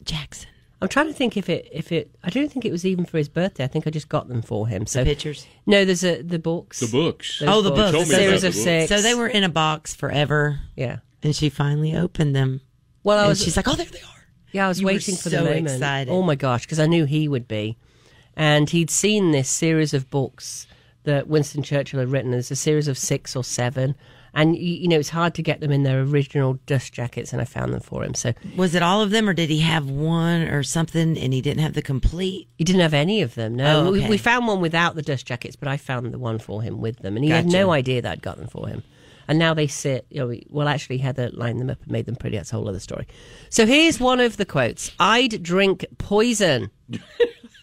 Jackson. I'm trying to think if it. I don't think it was even for his birthday. I think I just got them for him. So The pictures? No, there's the books. The books. Those The books. Told me Series about of the books. 6. So they were in a box forever, Yeah. and she finally opened them. Well, And she's like, oh, there they are. Yeah, I was You were waiting for so the moment. excited. Oh my gosh, because I knew he would be, and he'd seen this series of books that Winston Churchill had written. There's a series of 6 or 7. And, it's hard to get them in their original dust jackets, and I found them for him. So Was it all of them, or did he have one or something, and he didn't have the complete? he didn't have any of them, no. Oh, okay. We found one without the dust jackets, but I found the one for him with them. And he had Gotcha. no idea that I'd got them for him. And now they sit, well, actually, Heather lined them up and made them pretty. That's a whole other story. So here's one of the quotes. I'd drink poison.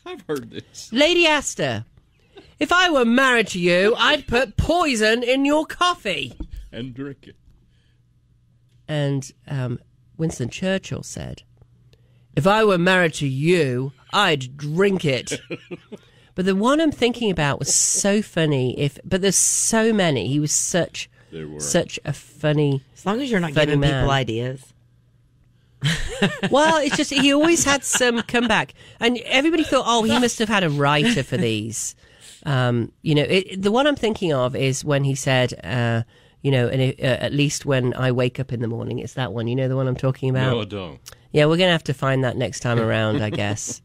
I've heard this. Lady Astor, if I were married to you, I'd put poison in your coffee. And drink it. And Winston Churchill said, if I were married to you, I'd drink it. But the one I'm thinking about was so funny. But there's so many. He was such a funny. As long as you're not funny giving man. people ideas. Well, it's just he always had some comeback, and everybody thought, oh, he must have had a writer for these. The one I'm thinking of is when he said, at least when I wake up in the morning. It's that one. You know the one I'm talking about? No, I don't. Yeah, we're going to have to find that next time around, I guess.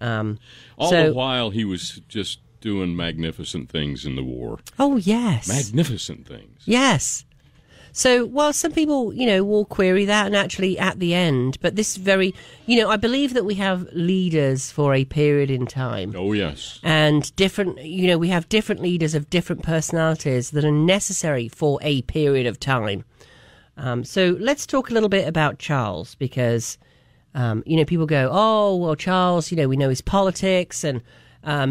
All the while, he was just doing magnificent things in the war. Oh, yes. Magnificent things. Yes. So while some people, will query that, and actually at the end, but this very, I believe that we have leaders for a period in time. Oh, yes. And different, we have different leaders of different personalities that are necessary for a period of time. So let's talk a little bit about Charles, because, people go, oh, well, Charles, we know his politics, and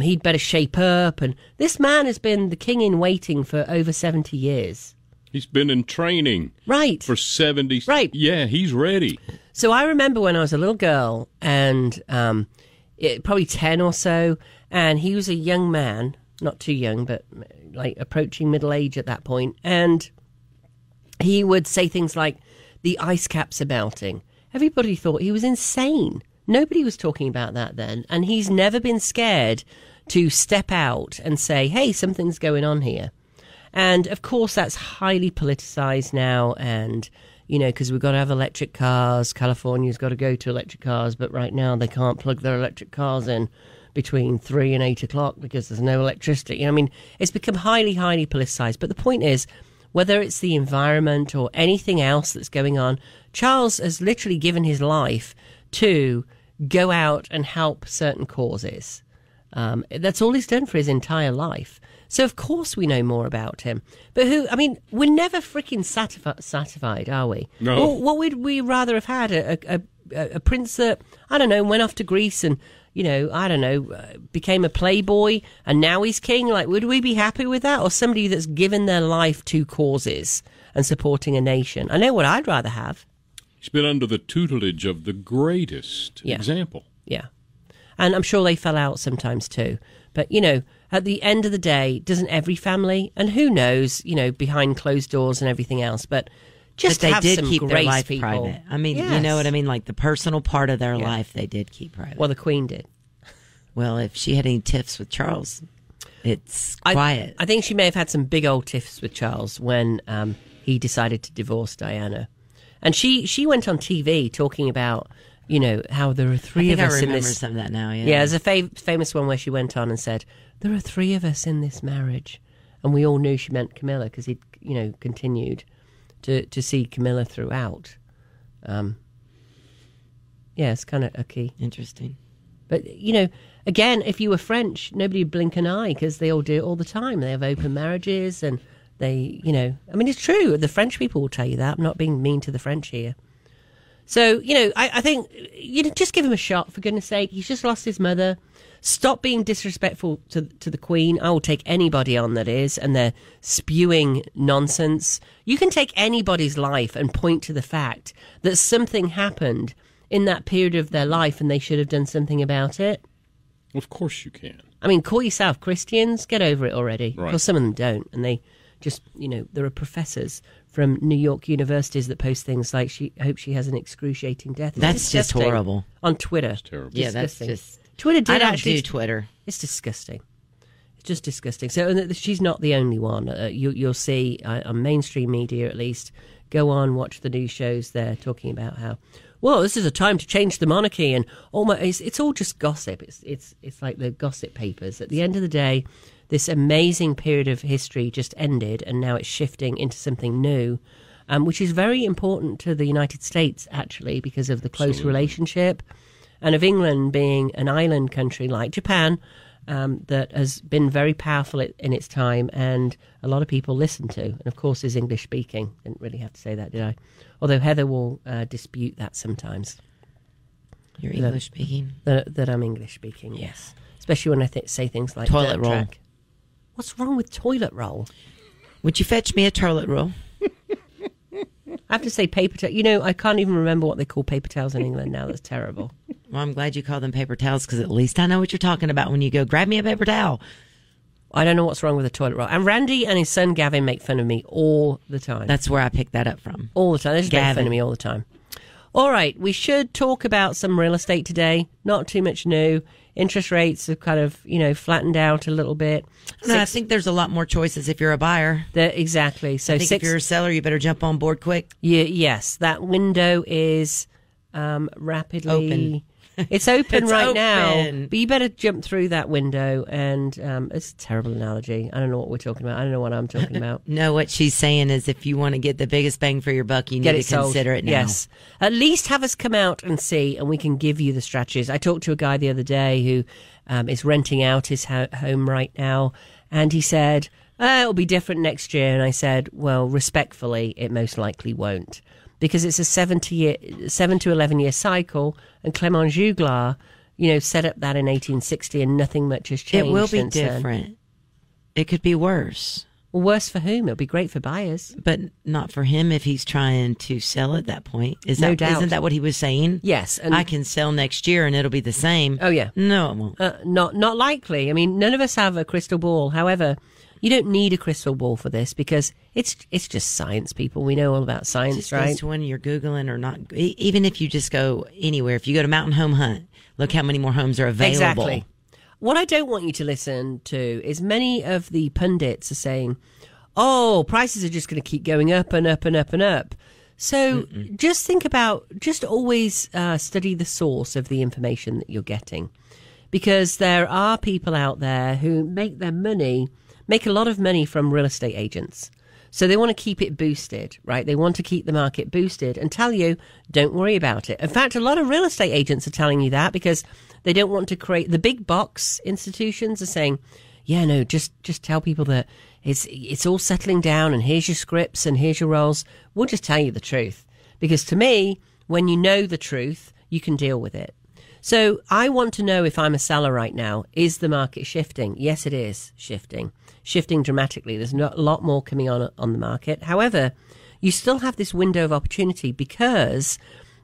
he'd better shape up. And this man has been the king in waiting for over 70 years. He's been in training. Right. For 70. Right. Yeah, he's ready. So I remember when I was a little girl, and probably 10 or so, and he was a young man, not too young, but like approaching middle age at that point, and he would say things like, the ice caps are melting. Everybody thought he was insane. Nobody was talking about that then, and he's never been scared to step out and say, hey, something's going on here. And, of course, that's highly politicized now, and, because we've got to have electric cars. California's got to go to electric cars, but right now they can't plug their electric cars in between 3 and 8 o'clock because there's no electricity. I mean, it's become highly, highly politicized. But the point is, whether it's the environment or anything else that's going on, Charles has literally given his life to go out and help certain causes. That's all he's done for his entire life. So, of course, we know more about him. But we're never freaking satisfied, are we? No. What would we rather have had? A prince that, went off to Greece and, became a playboy and now he's king? Like, would we be happy with that? Or somebody that's given their life to causes and supporting a nation? I know what I'd rather have. He's been under the tutelage of the greatest example. Yeah. And I'm sure they fell out sometimes too. But, at the end of the day, doesn't every family, and who knows, behind closed doors and everything else, but just they have did some keep their grace, life people. private. I mean, Yes. you know what I mean? Like the personal part of their life, they did keep private. Well, the Queen did. Well, if she had any tiffs with Charles, it's quiet. I think she may have had some big old tiffs with Charles when he decided to divorce Diana. And she went on TV talking about, how there are three of us in this. I remember some of that now, yeah. Yeah, there's a famous one where she went on and said, there are three of us in this marriage. And we all knew she meant Camilla because he'd, continued to see Camilla throughout. It's kind of a key. Interesting. But, again, if you were French, nobody would blink an eye because they all do it all the time. They have open marriages and they, it's true. The French people will tell you that. I'm not being mean to the French here. So, I think, just give him a shot, for goodness sake. He's just lost his mother. Stop being disrespectful to the Queen. I will take anybody on that is, and they're spewing nonsense. You can take anybody's life and point to the fact that something happened in that period of their life and they should have done something about it. Of course you can. Call yourself Christians. Get over it already. Right. Because some of them don't. And they just, there are professors from New York universities that post things like, she hopes she has an excruciating death. It's That's just disgusting. horrible. On Twitter. It's terrible. Yeah, that's Disgusting. just... Twitter did I don't actually do Twitter. It's disgusting. It's just disgusting. So and she's not the only one. You'll see on mainstream media, at least, go on, watch the news shows. They're talking about how, well, this is a time to change the monarchy, and it's all just gossip. It's like the gossip papers. At the end of the day, this amazing period of history just ended, and now it's shifting into something new, which is very important to the United States, actually, because of the close relationship. And of England being an island country like Japan that has been very powerful in its time and a lot of people listen to. And, of course, is English speaking. Didn't really have to say that, did I? Although Heather will dispute that sometimes. You're English speaking? That I'm English speaking, yes. Especially when I say things like toilet dirt roll. track. What's wrong with toilet roll? Would you fetch me a toilet roll? I have to say paper towel. I can't even remember what they call paper towels in England now. That's terrible. Well, I'm glad you call them paper towels because at least I know what you're talking about when you go, grab me a paper towel. I don't know what's wrong with a toilet roll. And Randy and his son Gavin make fun of me all the time. That's where I picked that up from. All the time. They just make Gavin. fun of me all the time. All right, we should talk about some real estate today. Not too much new. Interest rates have kind of, flattened out a little bit. No, I think there's a lot more choices if you're a buyer. Exactly. So I think if you're a seller, you better jump on board quick. Yes, that window is rapidly It's open It's right open. now, but you better jump through that window. And it's a terrible analogy. I don't know what we're talking about. I don't know what I'm talking about. No, what she's saying is if you want to get the biggest bang for your buck, you need to consider it now. Yes. At least have us come out and see, and we can give you the strategies. I talked to a guy the other day who is renting out his home right now, and he said, it'll be different next year. And I said, well, respectfully, it most likely won't. Because it's a 7 to 11 year cycle, and Clement Juglar, set up that in 1860, and nothing much has changed. It will be since then. different. It could be worse. Well, worse for whom? It'll be great for buyers, but not for him if he's trying to sell at that point. No doubt. Isn't that what he was saying? Yes, and I can sell next year and it'll be the same. Oh yeah, no, it won't. Not likely. I mean, none of us have a crystal ball. However, you don't need a crystal ball for this because it's just science, people. We know all about science, just right? Goes to when you're Googling or not. Even if you just go anywhere, if you go to Mountain Home Hunt, look how many more homes are available. Exactly. What I don't want you to listen to is many of the pundits are saying, oh, prices are just going to keep going up and up and up and up. So just think about, just always study the source of the information that you're getting. Because there are people out there who make a lot of money from real estate agents. So they want to keep it boosted, right? They want to keep the market boosted and tell you, don't worry about it. In fact, a lot of real estate agents are telling you that because they don't want to create, the big box institutions are saying, yeah, no, just tell people that it's all settling down and here's your scripts and here's your roles. We'll just tell you the truth. Because to me, when you know the truth, you can deal with it. So I want to know if I'm a seller right now, is the market shifting? Yes, it is shifting dramatically. There's a lot more coming on the market. However, you still have this window of opportunity because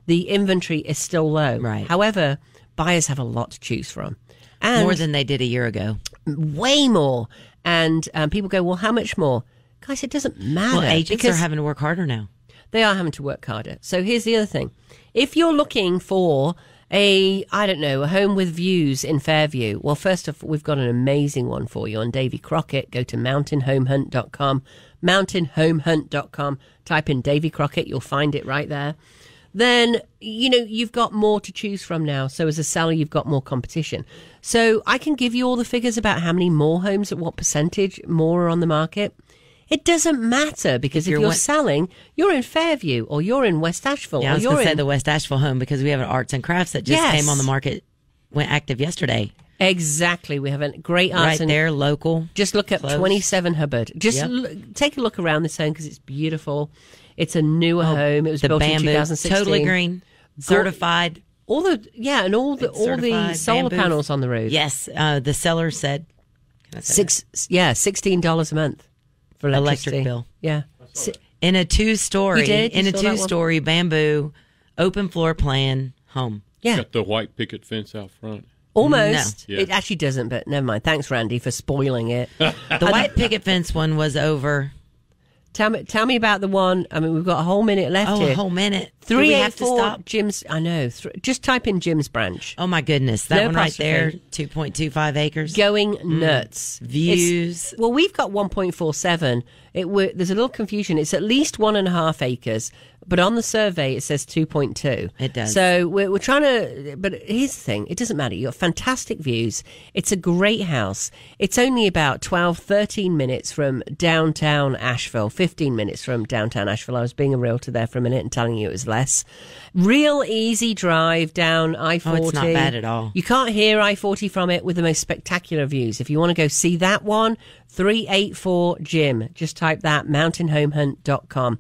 the inventory is still low. Right. However, buyers have a lot to choose from. And more than they did a year ago. Way more. And people go, well, how much more? Guys, it doesn't matter. Well, agents are having to work harder now. They are having to work harder. So here's the other thing. If you're looking for a home with views in Fairview, well, first off, we've got an amazing one for you on Davy Crockett. Go to mountainhomehunt.com, mountainhomehunt.com. Type in Davy Crockett. You'll find it right there. Then, you've got more to choose from now. So as a seller, you've got more competition. So I can give you all the figures about how many more homes, at what percentage more are on the market. It doesn't matter because if you're selling, you're in Fairview or you're in West Asheville. Yeah, I was going to say the West Asheville home because we have an arts and crafts that just came on the market, went active yesterday. Exactly. We have a great arts right there, local. Just look up 27 Hubbard. Just take a look around this home because it's beautiful. It's a newer home. It was built in 2016. Totally green, certified. All the solar panels on the roof. Yes, the seller said $16 a month for electric bill. Yeah, in a two-story, in a two-story bamboo, open floor plan home. Yeah, got the white picket fence out front. Almost. No. It actually doesn't, but never mind. Thanks, Randy, for spoiling it. The white picket fence one was over. Tell me about the one. I mean, we've got a whole minute left here. A whole minute. 384 Jim's. I know. Just type in Jim's Branch. Oh my goodness, that one right there, 2.25 acres, going nuts. Views. Well, we've got 1.47. There's a little confusion. It's at least 1.5 acres, but on the survey it says 2.2. It does. So we're trying to. But here's the thing: it doesn't matter. You've got fantastic views. It's a great house. It's only about 13 minutes from downtown Asheville. 15 minutes from downtown Asheville. I was being a realtor there for a minute and telling you it was less. Real easy drive down I-40. Oh, it's not bad at all. You can't hear I-40 from it with the most spectacular views. If you want to go see that one, 384 Jim. Just type that, mountainhomehunt.com.